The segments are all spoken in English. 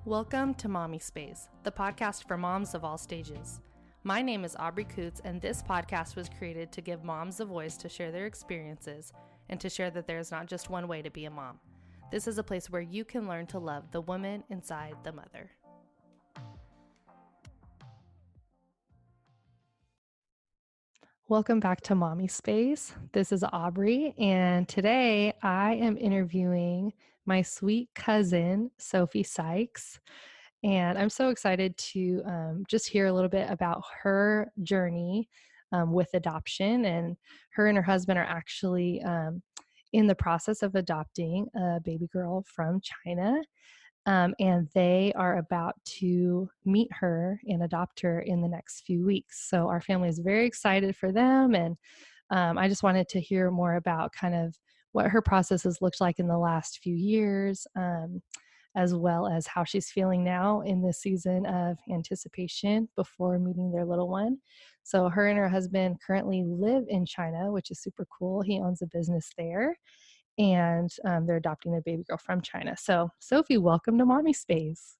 Welcome to Mommispace, the podcast for moms of all stages. My name is Aubrey Coots, and this podcast was created to give moms a voice to share their experiences and to share that there is not just one way to be a mom. This is a place where you can learn to love the woman inside the mother. Welcome back to Mommispace. This is Aubrey, and today I am interviewing my sweet cousin, Sophie Sykes. And I'm so excited to just hear a little bit about her journey with adoption. And her husband are actually in the process of adopting a baby girl from China. And they are about to meet her and adopt her in the next few weeks. So our family is very excited for them. And I just wanted to hear more about kind of what her process has looked like in the last few years, as well as how she's feeling now in this season of anticipation before meeting their little one. So her and her husband currently live in China, which is super cool. He owns a business there, and they're adopting their baby girl from China. So Sophie, welcome to Mommispace.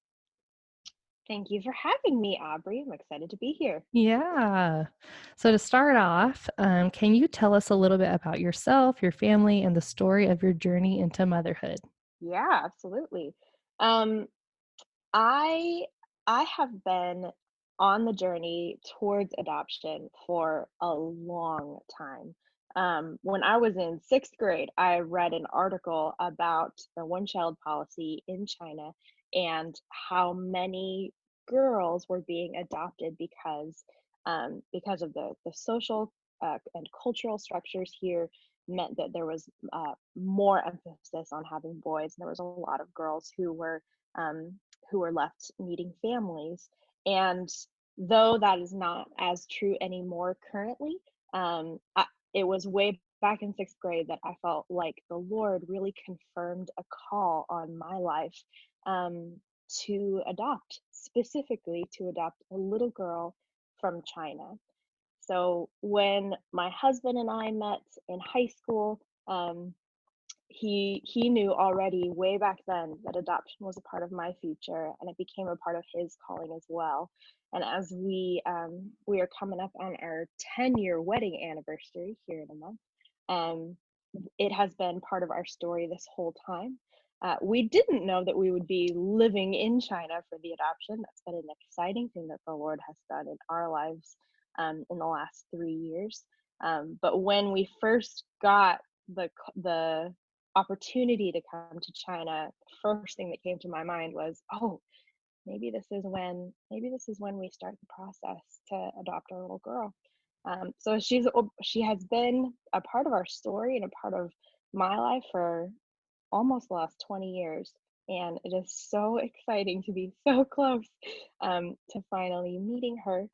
Thank you for having me, Aubrey. I'm excited to be here. Yeah. So to start off, can you tell us a little bit about yourself, your family, and the story of your journey into motherhood? Yeah, absolutely. Um, I I have been on the journey towards adoption for a long time. When I was in sixth grade, I read an article about the one-child policy in China and how many girls were being adopted because of the social and cultural structures here meant that there was more emphasis on having boys. There was a lot of girls um, who were left needing families. And though that is not as true anymore currently, it was way back in sixth grade that I felt like the Lord really confirmed a call on my life to adopt, specifically to adopt a little girl from China. So when my husband and I met in high school, he knew already way back then that adoption was a part of my future, and it became a part of his calling as well. And as we are coming up on our 10-year wedding anniversary here in a month, um, it has been part of our story this whole time. We didn't know that we would be living in China for the adoption. That's been an exciting thing that the Lord has done in our lives in the last 3 years. But when we first got the opportunity to come to China, the first thing that came to my mind was, oh, maybe this is when we start the process to adopt our little girl. So she has been a part of our story and a part of my life for almost the last 20 years. And it is so exciting to be so close to finally meeting her.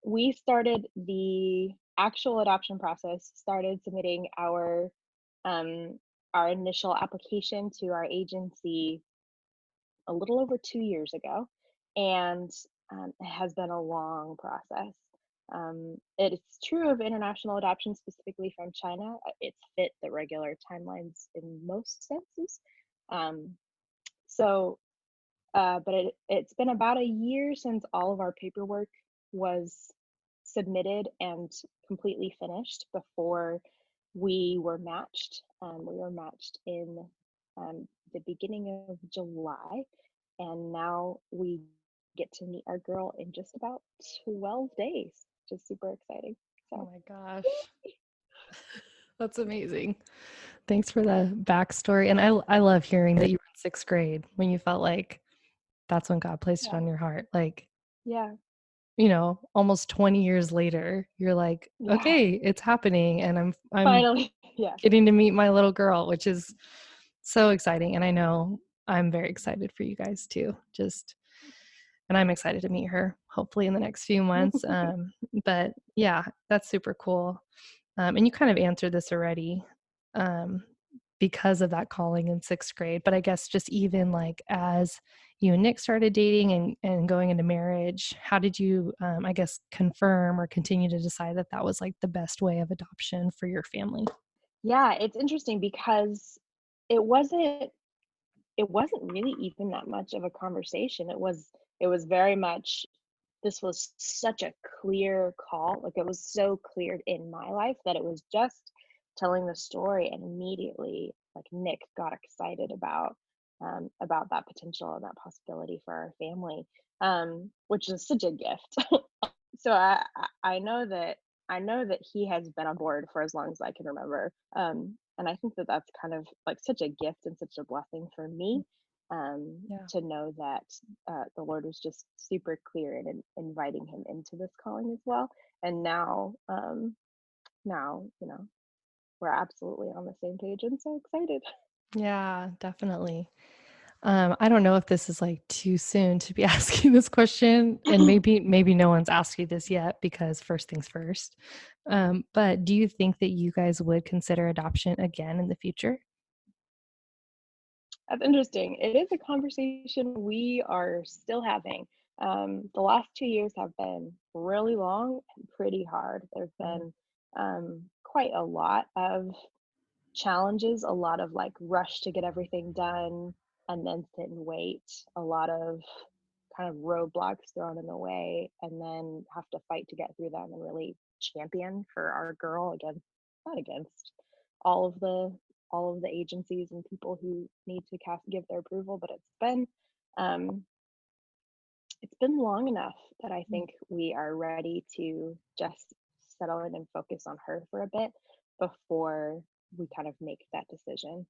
We started the actual adoption process, started submitting our initial application to our agency a little over 2 years ago, and it has been a long process. It is true of international adoption, specifically from China. It's fit the regular timelines in most senses. Um, so, but it's been about a year since all of our paperwork was submitted and completely finished before we were matched. We were matched in the beginning of July, and now we get to meet our girl in just about 12 days, which is super exciting. Oh So, my gosh. That's amazing. Thanks for the backstory. And I love hearing that you were in sixth grade when you felt like that's when God placed it yeah, on your heart. Like, yeah, almost 20 years later, you're like, yeah, okay, it's happening. And I'm finally, yeah. getting to meet my little girl, which is so exciting. And I know I'm very excited for you guys too. And I'm excited to meet her hopefully in the next few months. But yeah, that's super cool. And you kind of answered this already, um, because of that calling in sixth grade. But I guess just even like as you and Nick started dating and going into marriage, how did you, I guess, confirm or continue to decide that that was like the best way of adoption for your family? Yeah, it's interesting because it wasn't it wasn't really even that much of a conversation. It was very much, this was such a clear call. Like, it was so cleared in my life that it was just telling the story, and immediately, like, Nick got excited about that potential and that possibility for our family, which is such a gift. So I know that he has been on board for as long as I can remember, and I think that that's kind of like such a gift and such a blessing for me, Yeah. to know that the Lord was just super clear in inviting him into this calling as well. And now, we're absolutely on the same page and so excited. Yeah, definitely. I don't know if this is like too soon to be asking this question, and maybe no one's asked you this yet because first things first. But do you think that you guys would consider adoption again in the future? That's interesting. It is a conversation we are still having. The last 2 years have been really long and pretty hard. There's Mm, been quite a lot of challenges, a lot of like rush to get everything done and then sit and wait, a lot of kind of roadblocks thrown in the way, and then have to fight to get through them and really champion for our girl against, not against all of the agencies and people who need to give their approval. But um it's been long enough that I mm. think we are ready to just settle in and focus on her for a bit before we kind of make that decision.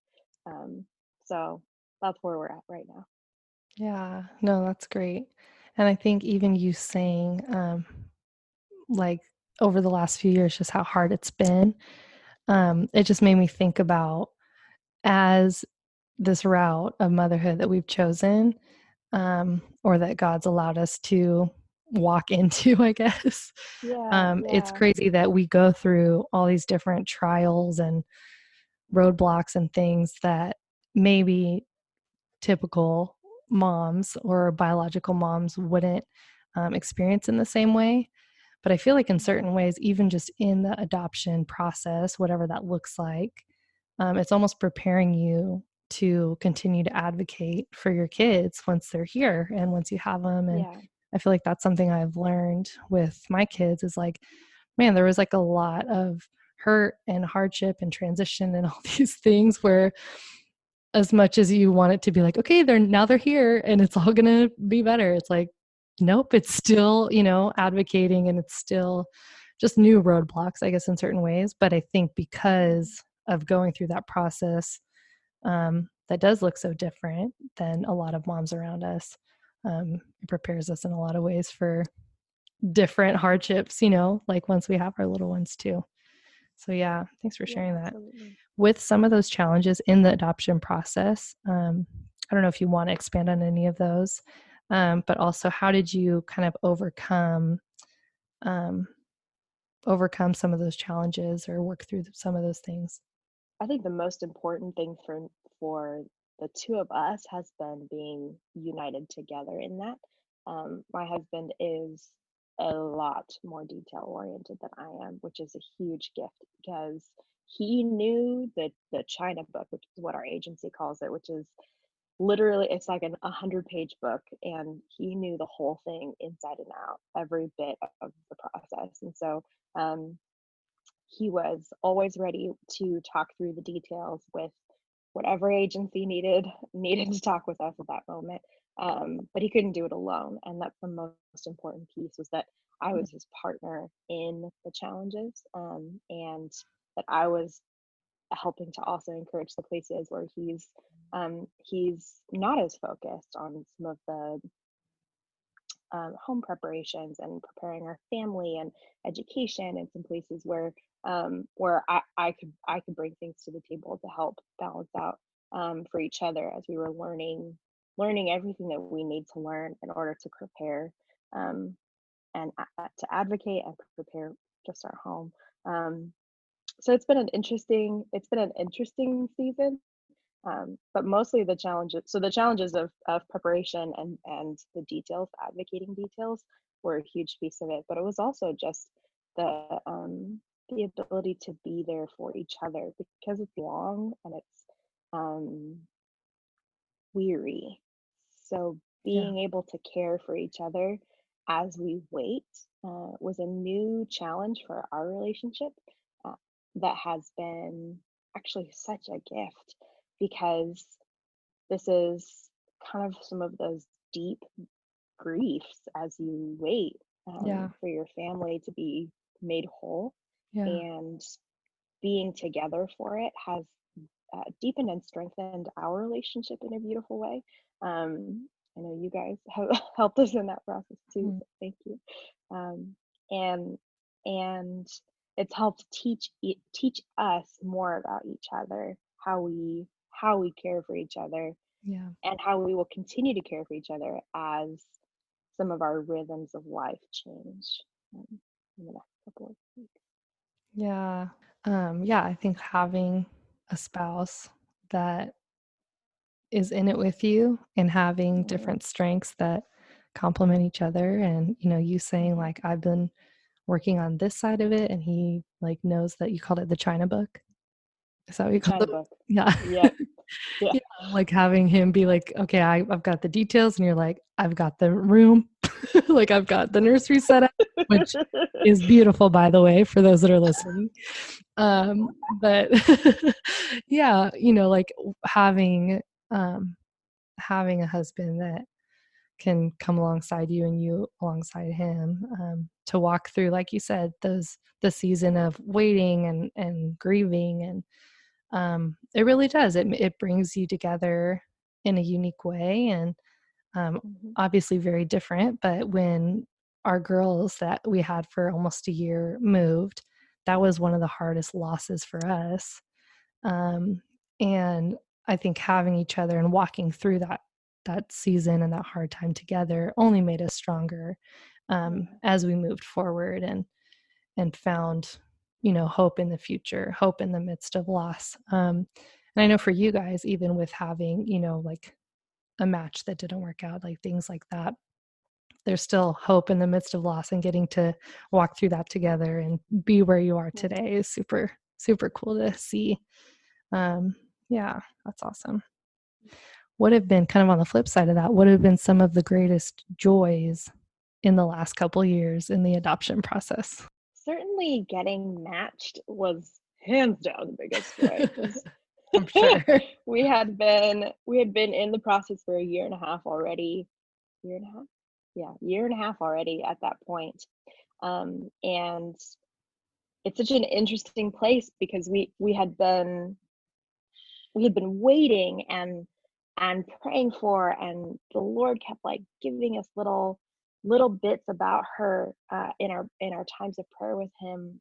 Um, so that's where we're at right now. Yeah, no, that's great. And I think even you saying, like over the last few years, just how hard it's been, it just made me think about as this route of motherhood that we've chosen, or that God's allowed us to walk into, I guess. Yeah, It's yeah, crazy that we go through all these different trials and roadblocks and things that maybe typical moms or biological moms wouldn't experience in the same way. But I feel like in mhm, certain ways, even just in the adoption process, whatever that looks like, it's almost preparing you to continue to advocate for your kids once they're here and once you have them. And yeah, I feel like that's something I've learned with my kids is like, man, there was like a lot of hurt and hardship and transition and all these things where as much as you want it to be like, okay, they're here and it's all gonna be better. It's like, nope, it's still, advocating and it's still just new roadblocks, I guess, in certain ways. But I think mhm, because of going through that process, that does look so different than a lot of moms around us. It prepares us in a lot of ways for different hardships, like once we have our little ones too. So yeah, thanks for yeah, sharing that. absolutely. With some of those challenges in the adoption process, I don't know if you want to expand on any of those, but also how did you kind of um, overcome some of those challenges or work through some of those things? I think the most important thing for the two of us has been being united together in that. My husband is a lot more detail oriented than I am, which is a huge gift because he knew the China book, which is what our agency calls it, which is literally, it's like an 100-page book, and he knew the whole thing inside and out, every bit of the process. And so he was always ready to talk through the details with whatever agency needed to talk with us at that moment. But he couldn't do it alone, and that's the most important piece, was that I was his partner in the challenges, and that I was helping to also encourage the places where he's not as focused on some of the home preparations and preparing our family and education, and some places where I could bring things to the table to help balance out, for each other as we were learning everything that we need to learn in order to prepare, um, and to advocate and prepare just our home. Um, so it's been an interesting season, but mostly the challenges of preparation and the details, advocating details, were a huge piece of it. But it was also just the ability to be there for each other, because it's long and um weary. So Yeah. being able to care for each other as we wait was a new challenge for our relationship uh, that has been actually such a gift because this is kind of some of those deep griefs as you wait Yeah. for your family to be made whole, Yeah. and being together for it has deepened and strengthened our relationship in a beautiful way. I know you guys have helped us in that process too, Mm. so thank you. Um, and and it's helped teach us more about each other, how we care for each other, Yeah. and how we will continue to care for each other as some of our rhythms of life change in the next couple of weeks. Yeah. Yeah, I think having a spouse that is in it with you and having Mhm, different strengths that complement each other, and you saying mhm. like I've been working on this side of it and he like knows that you called it the China book. Is that what The you called China it? book. Yeah. Yep. Yeah. Yeah, like having him be like, "Okay, I've got the details," and you're like, "I've got the room." Like, "I've got the nursery set up," which is beautiful, by the way, for those that are listening. But yeah, like um, having a husband that can come alongside you and you alongside him, to walk through, like you said, the season of waiting and grieving, and it really does. It brings you together in a unique way, and Mhm. obviously very different. But when our girls that we had for almost a year moved, that was one of the hardest losses for us. Um, and I think having each other and walking through that season and that hard time together only made us stronger, Yeah. as we moved forward and found hope in the future, hope in the midst of loss. And I know for you guys, even with having like a match that didn't work out, like things like that, there's still hope in the midst of loss, and getting to walk through that together and be where you are Mhm. today is super super cool to see. um, yeah, that's awesome. What have been, kind of on the flip side of that, what have been some of the greatest joys in the last couple years in the adoption process? Certainly getting matched was hands down the biggest joy because I'm sure. we had been in the process for a year and a half already. Year and a half? Yeah, year and a half already at that point. And it's such an interesting place because we had been waiting and praying for, and the Lord kept like giving us little bits about her in our times of prayer with him.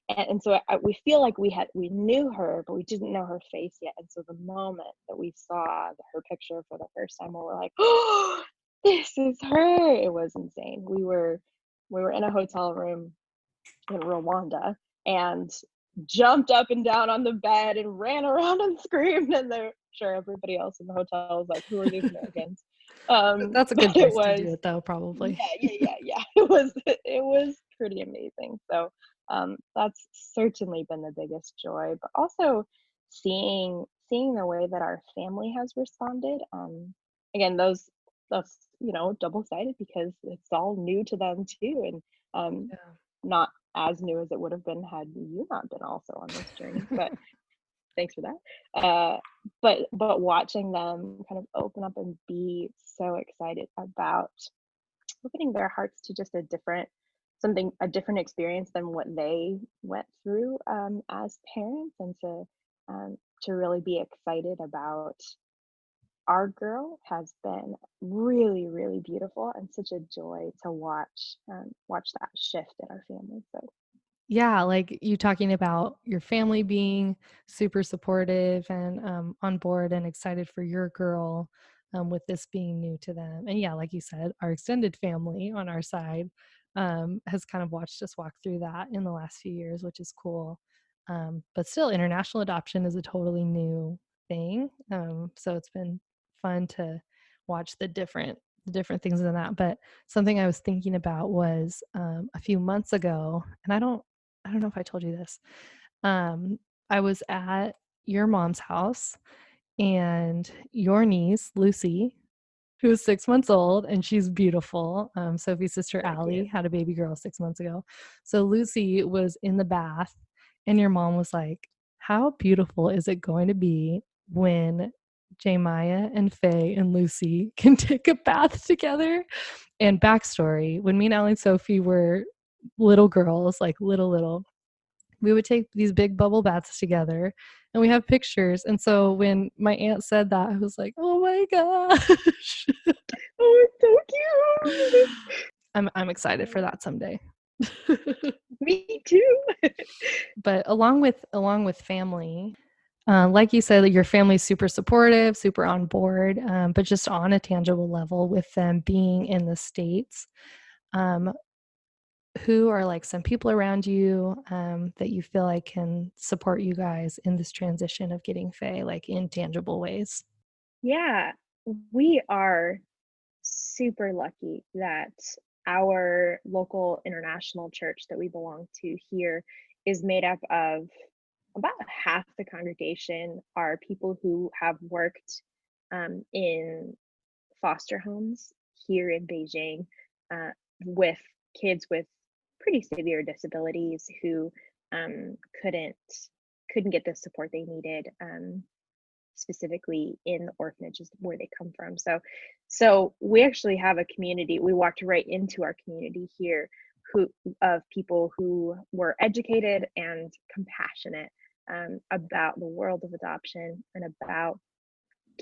And so we feel like we knew her, but we didn't know her face yet. And so the moment that we saw her picture for the first time, we were like, oh, this is her. It was insane. We were in a hotel room in Rwanda and jumped up and down on the bed and ran around and screamed, and they're sure everybody else in the hotel was like, who are these Americans? That's a But good it place to do was, it though, probably. yeah, yeah, yeah, yeah. It was pretty amazing. So that's certainly been the biggest joy, but also seeing the way that our family has responded. Again, that's double-sided because it's all new to them too, and not as new as it would have been had you not been also on this journey. But thanks for that. But watching them kind of open up and be so excited about opening their hearts to just a different experience than what they went through as parents, and to really be excited about our girl has been really, really beautiful and such a joy to watch that shift in our family. So Yeah, like you talking about your family being super supportive and on board and excited for your girl, with this being new to them. And yeah, like you said, our extended family on our side has kind of watched us walk through that in the last few years, which is cool. But still, international adoption is a totally new thing. So it's been fun to watch the different things in that. But something I was thinking about was, a few months ago, and I don't know if I told you this. Um, I was at your mom's house and your niece, Lucy, who is 6 months old, and she's beautiful. Sophie's sister, So Allie, cute. had a baby girl 6 months ago. So Lucy was in the bath, and your mom was like, how beautiful is it going to be when Jemiah and Faye and Lucy can take a bath together? And backstory, when me and Allie and Sophie were little girls, like little, we would take these big bubble baths together, and we have pictures. And so when my aunt said that, I was like, oh my gosh. Oh, it's so cute. I'm excited for that someday. Me too. But along with family, like you said, your family's super supportive, super on board, but just on a tangible level with them being in the States. Um, who are like some people around you that you feel like can support you guys in this transition of getting Faye, like in tangible ways? Yeah, we are super lucky that our local international church that we belong to here is made up of about half the congregation are people who have worked in foster homes here in Beijing uh, with kids with pretty severe disabilities who um, couldn't couldn't get the support they needed, specifically in the orphanages where they come from. So we actually have a community. We walked right into our community here who of people who were educated and compassionate about the world of adoption and about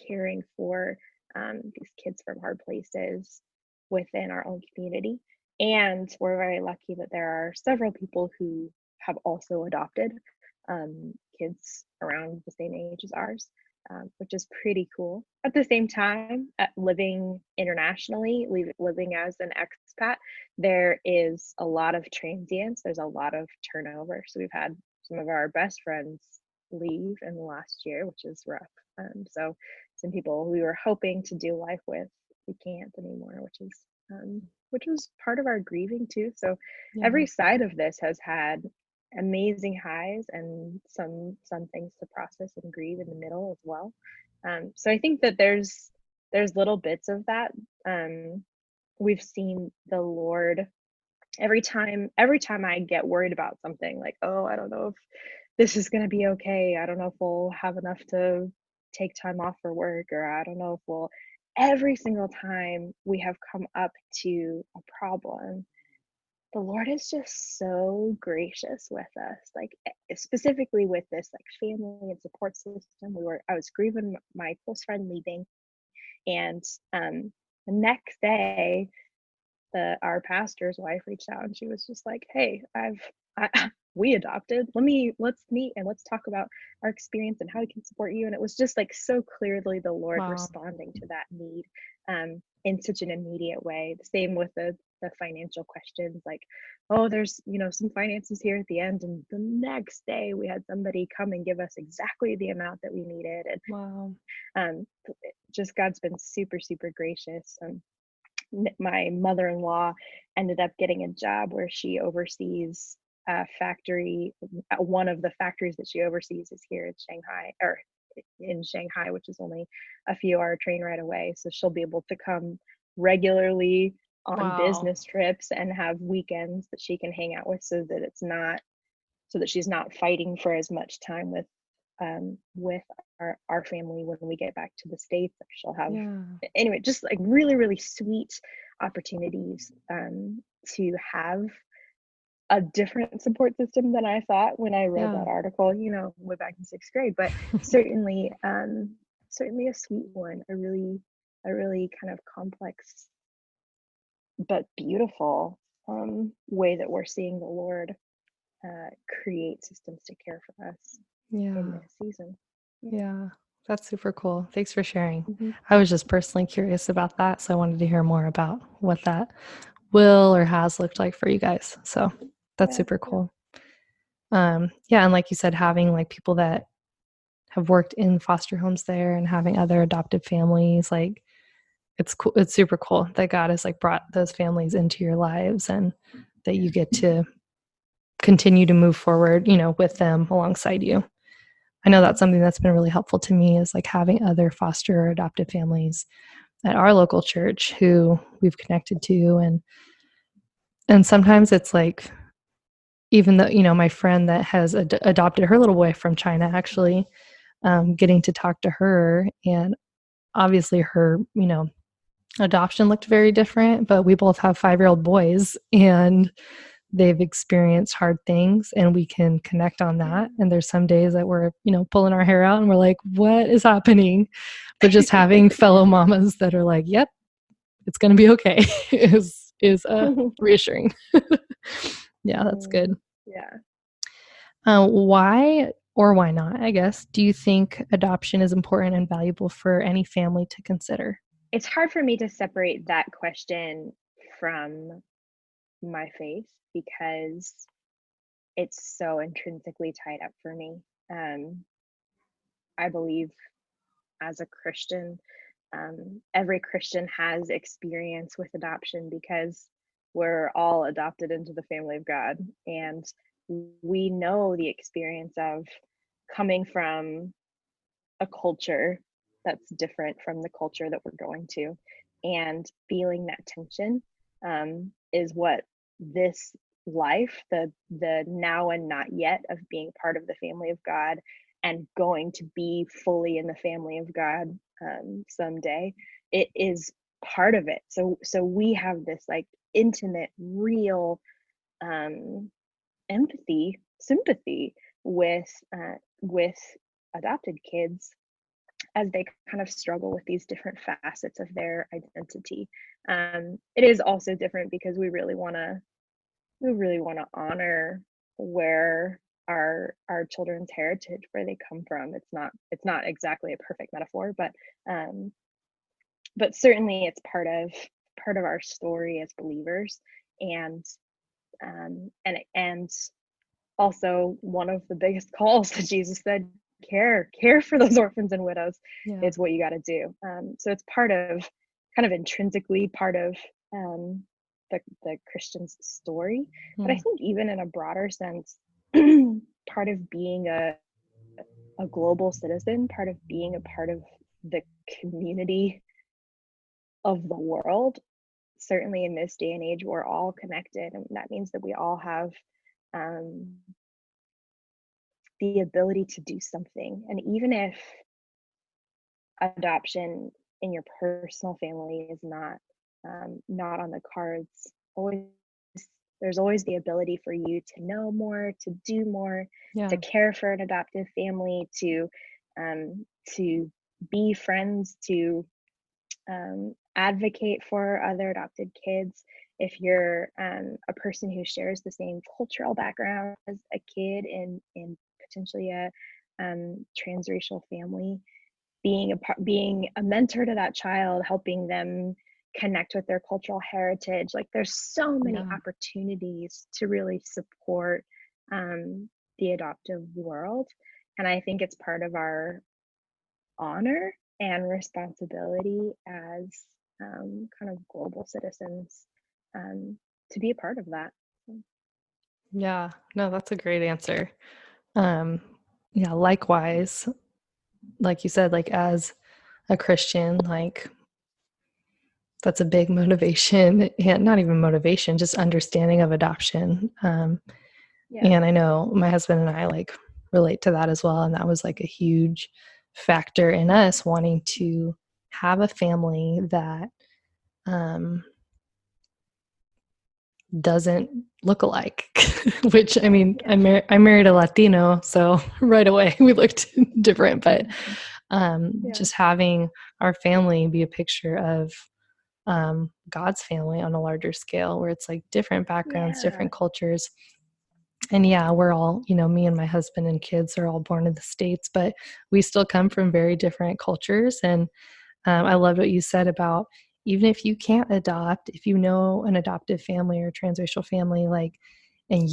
caring for these kids from hard places within our own community. And we're very lucky that there are several people who have also adopted kids around the same age as ours, which is pretty cool. At the same time, living internationally, living as an expat, there is a lot of transience, there's a lot of turnover. So we've had some of our best friends leave in the last year, which is rough. So some people we were hoping to do life with, we can't anymore, which was part of our grieving too. So Yeah. every side of this has had amazing highs and some things to process and grieve in the middle as well. So I think that there's little bits of that. We've seen the Lord every time I get worried about something, like, oh, I don't know if this is going to be okay, I don't know if we'll have enough to take time off for work, or I don't know if we'll, every single time we have come up to a problem, the Lord is just so gracious with us, like specifically with this like family and support system. I was grieving my close friend leaving, and the next day our pastor's wife reached out and she was just like, hey, we adopted, let's meet and let's talk about our experience and how we can support you. And it was just like so clearly the Lord Wow. responding to that need in such an immediate way. The same with the financial questions, like, oh, there's some finances here at the end, and the next day we had somebody come and give us exactly the amount that we needed. Wow. And just God's been super super gracious. My mother-in-law ended up getting a job where she oversees a factory. One of the factories that she oversees is here in Shanghai, which is only a few hour train ride away. So she'll be able to come regularly on Wow. business trips and have weekends that she can hang out with, so that she's not fighting for as much time with our family when we get back to the States. Like she'll have, Yeah. anyway, just like really really sweet opportunities to have a different support system than I thought when I read Yeah. that article, way back in sixth grade. But certainly certainly a sweet one, a really kind of complex but beautiful way that we're seeing the Lord create systems to care for us in Yeah. this season. Yeah. Yeah. That's super cool. Thanks for sharing. Mm-hmm. I was just personally curious about that, so I wanted to hear more about what that will or has looked like for you guys. So that's Yeah, super yeah. cool. Yeah, and like you said, having like people that have worked in foster homes there and having other adoptive families, like it's cool. It's super cool that God has like brought those families into your lives and that you get to continue to move forward, with them alongside you. I know that's something that's been really helpful to me, is like having other foster or adoptive families at our local church who we've connected to. And sometimes it's like, even though, my friend that has adopted her little boy from China, actually, getting to talk to her, and obviously her, adoption looked very different, but we both have 5-year-old boys, and they've experienced hard things, and we can connect on that. And there's some days that we're, pulling our hair out and we're like, what is happening? But just having fellow mamas that are like, yep, it's going to be okay, is reassuring. Yeah, that's good. Yeah. Why or why not, I guess, do you think adoption is important and valuable for any family to consider? It's hard for me to separate that question from my faith because it's so intrinsically tied up for me. I believe as a Christian, every Christian has experience with adoption because we're all adopted into the family of God. And we know the experience of coming from a culture that's different from the culture that we're going to, and feeling that tension is what this life, the now and not yet of being part of the family of God and going to be fully in the family of God someday, it is part of it. So we have this like intimate, real um, empathy, sympathy with adopted kids as they kind of struggle with these different facets of their identity. It is also different because we really want to honor where our children's heritage, where they come from. It's not exactly a perfect metaphor, um, but certainly it's part of our story as believers, and and also one of the biggest calls that Jesus said, care for those orphans and widows. Yeah. It's what you got to do. So it's part of, kind of intrinsically part of the Christian's story. But I Mm. think even in a broader sense, part of being a global citizen, part of being a part of the community of the world, certainly in this day and age, we're all connected. And that means that we all have um, the ability to do something. And even if adoption in your personal family is not on the cards, always there's always the ability for you to know more, to do more, to Yeah. care for an adoptive family, to be friends, to advocate for other adopted kids. If you're a person who shares the same cultural background as a kid in potentially a transracial family, being a mentor to that child, helping them connect with their cultural heritage. Like there's so many Yeah. opportunities to really support the adoptive world, and I think it's part of our honor and responsibility as kind of global citizens um, to be a part of that. Yeah. No, that's a great answer. Um, yeah, likewise, like you said, like as a Christian, like that's a big motivation, and not even motivation, just understanding of adoption. Yeah. And I know my husband and I like relate to that as well. And that was like a huge factor in us wanting to have a family that um, doesn't look alike. Which, I mean, Yeah. I married a Latino, so right away we looked different. But Yeah. just having our family be a picture of God's family on a larger scale, where it's like different backgrounds, Yeah. different cultures. And yeah, we're all, me and my husband and kids are all born in the States, but we still come from very different cultures. And I love what you said about, even if you can't adopt, if you know an adoptive family or transracial family, like, and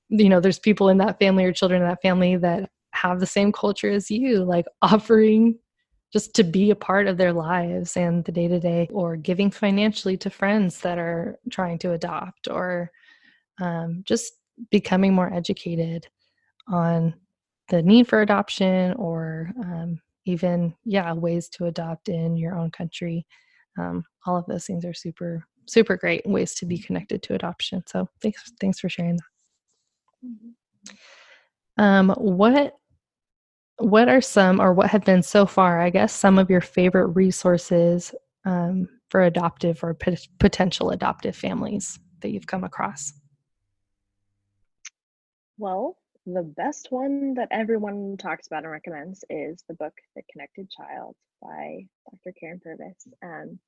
there's people in that family or children in that family that have the same culture as you, like offering just to be a part of their lives and the day to day, or giving financially to friends that are trying to adopt, or just becoming more educated on the need for adoption, or even ways to adopt in your own country. All of those things are super super great ways to be connected to adoption. So thanks for sharing that. Mhm. What are some, or what have been so far, I guess, some of your favorite resources for adoptive or potential adoptive families that you've come across? Well, the best one that everyone talks about and recommends is the book The Connected Child by Dr. Karen Purvis.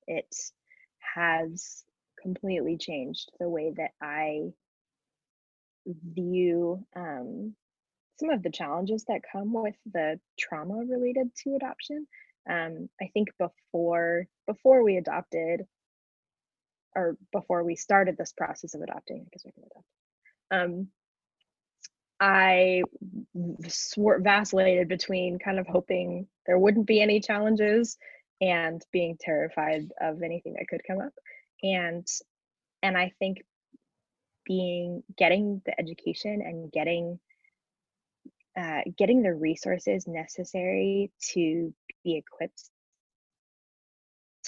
It has completely changed the way that I view some of the challenges that come with the trauma related to adoption. I think before we adopted, or before we started this process of adopting, I guess we can adopt. Um, I vacillated between kind of hoping there wouldn't be any challenges and being terrified of anything that could come up. And I think getting the education and getting the resources necessary to be equipped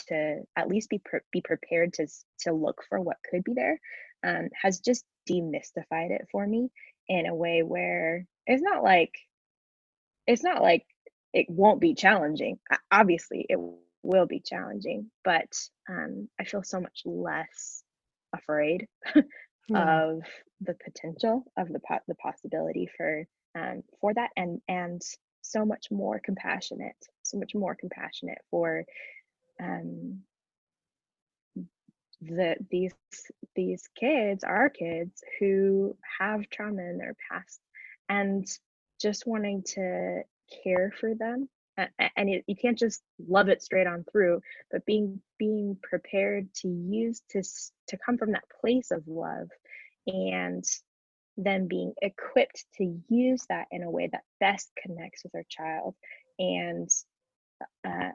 to at least be prepared to look for what could be there, has just demystified it for me in a way where it's not like it won't be challenging. Obviously, it will be challenging, but I feel so much less afraid Yeah. of the potential of the possibility for that, and so much more compassionate for um, these kids, our kids who have trauma in their past, and just wanting to care for them. And you can't just love it straight on through, but being prepared to to come from that place of love, and then being equipped to use that in a way that best connects with our child, and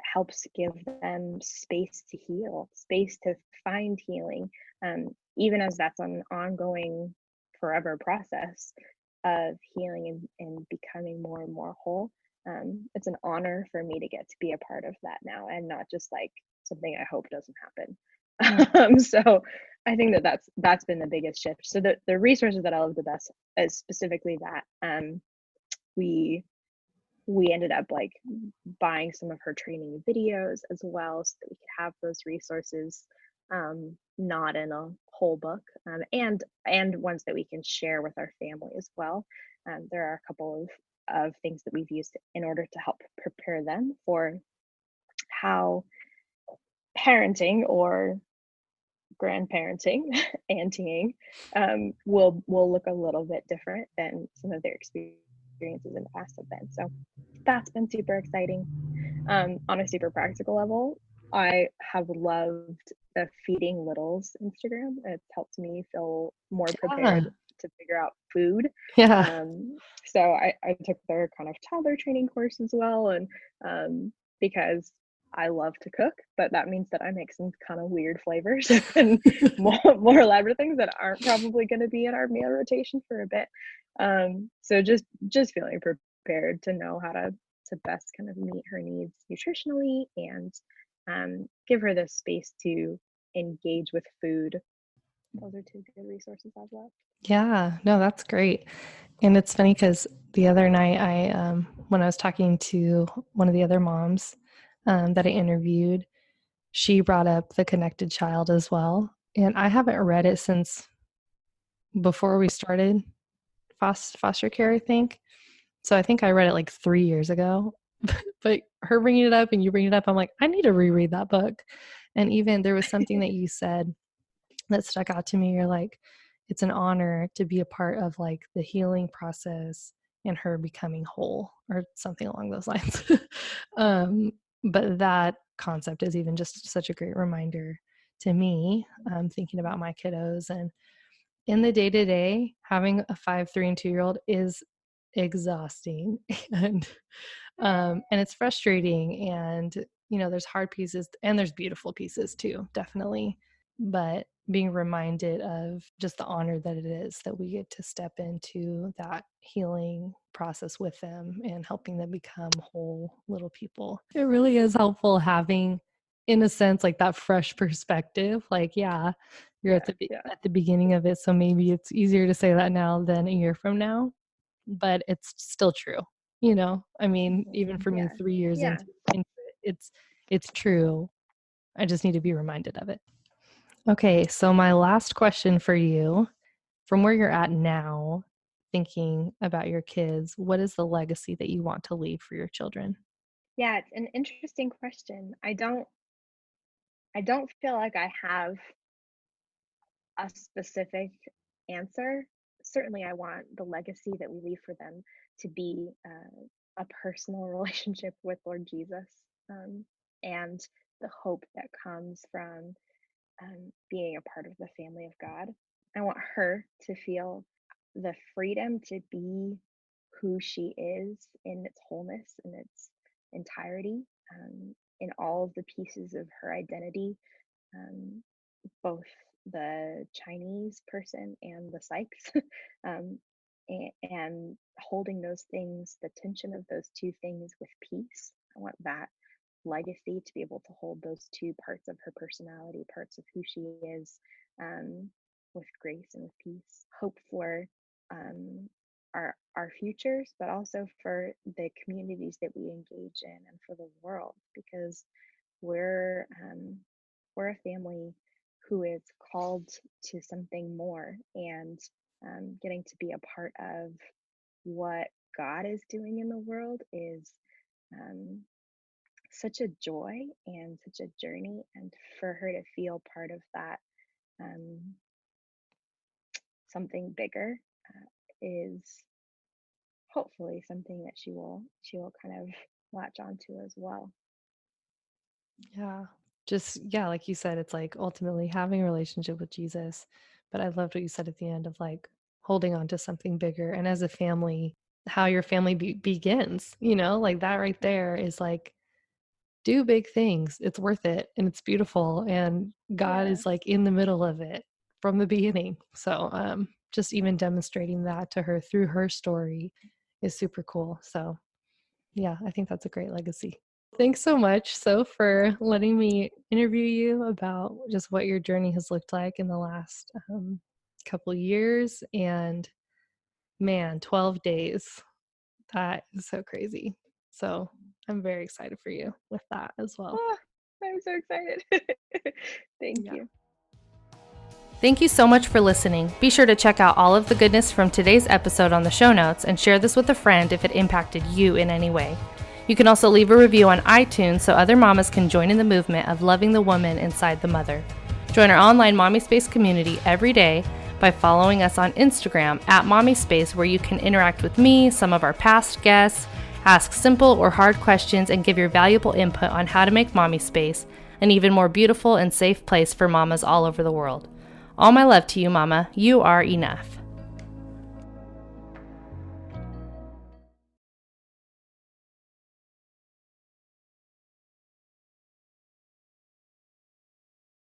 helps give them space to heal, space to find healing, even as that's an ongoing, forever process of healing and becoming more and more whole. It's an honor for me to get to be a part of that now, and not just like something I hope doesn't Yeah. happen. So I think that that's been the biggest shift. So the resources that I love the best is specifically that. We we ended up like buying some of her training videos as well, so that we could have those resources, not in a whole book, and ones that we can share with our family as well. There are a couple of things that we've used in order to help prepare them for how parenting or grandparenting, auntieing, will look a little bit different than some of their experiences in the past have been. So that's been super exciting. On a super practical level, I have loved the Feeding Littles Instagram. It's helped me feel more Yeah. prepared to figure out food. Yeah. So I took their kind of toddler training course as well, and because I love to cook, but that means that I make some kind of weird flavors and more elaborate things that aren't probably going to be in our meal rotation for a bit. So just feeling prepared to know how to best kind of meet her needs nutritionally, and give her the space to engage with food. Those are two good resources I've loved. Yeah. No, that's great. And it's funny because the other night, when I was talking to one of the other moms that I interviewed, she brought up The Connected Child as well. And I haven't read it since before we started foster care, I think. So I think I read it like 3 years ago. But her bringing it up and you bringing it up, I'm like, I need to reread that book. And even there was something that you said that stuck out to me. You're like, it's an honor to be a part of like the healing process and her becoming whole, or something along those lines. um, but that concept is even just such a great reminder to me, thinking about my kiddos. And in the day to day, having a 5, 3, and 2-year-old is exhausting. And it's frustrating. And, there's hard pieces and there's beautiful pieces too, definitely. but being reminded of just the honor that it is that we get to step into that healing process with them and helping them become whole little people. It really is helpful having, in a sense, like that fresh perspective. Like, yeah, you're Yeah, yeah, at the beginning of it, so maybe it's easier to say that now than a year from now, but it's still true. I mean, even for me, yeah, 3 years yeah. into it, it's true. I just need to be reminded of it. Okay, so my last question for you, from where you're at now, thinking about your kids, what is the legacy that you want to leave for your children? Yeah, it's an interesting question. I don't feel like I have a specific answer. Certainly, I want the legacy that we leave for them to be a personal relationship with Lord Jesus, um, and the hope that comes from being a part of the family of God. I want her to feel the freedom to be who she is in its wholeness, in its entirety, in all of the pieces of her identity, um, both the Chinese person and the Sykes, um, and holding those things, the tension of those two things with peace. I want that legacy to be able to hold those two parts of her personality, parts of who she is, um, with grace and with peace. Hope for um, our futures, but also for the communities that we engage in and for the world, because we're um, we're a family who is called to something more, and getting to be a part of what God is doing in the world is um, such a joy and such a journey. And for her to feel part of that, um, something bigger, is hopefully something that she will kind of latch onto as well. Yeah. Just, yeah, like you said, it's like ultimately having a relationship with Jesus. But I loved what you said at the end of like holding on to something bigger. And as a family, how your family begins, like that right there is like, do big things. It's worth it and it's beautiful. And God Yeah. is like in the middle of it from the beginning. So, just even demonstrating that to her through her story is super cool. So, yeah, I think that's a great legacy. Thanks so much, so for letting me interview you about just what your journey has looked like in the last couple years. And man, 12 days. That is so crazy. So I'm very excited for you with that as well. Oh, I'm so excited. Thank Yeah. you. Thank you so much for listening. Be sure to check out all of the goodness from today's episode on the show notes and share this with a friend if it impacted you in any way. You can also leave a review on iTunes so other mamas can join in the movement of loving the woman inside the mother. Join our online Mommispace community every day by following us on Instagram at Mommispace, where you can interact with me, some of our past guests, ask simple or hard questions, and give your valuable input on how to make Mommispace an even more beautiful and safe place for mamas all over the world. All my love to you, Mama. You are enough.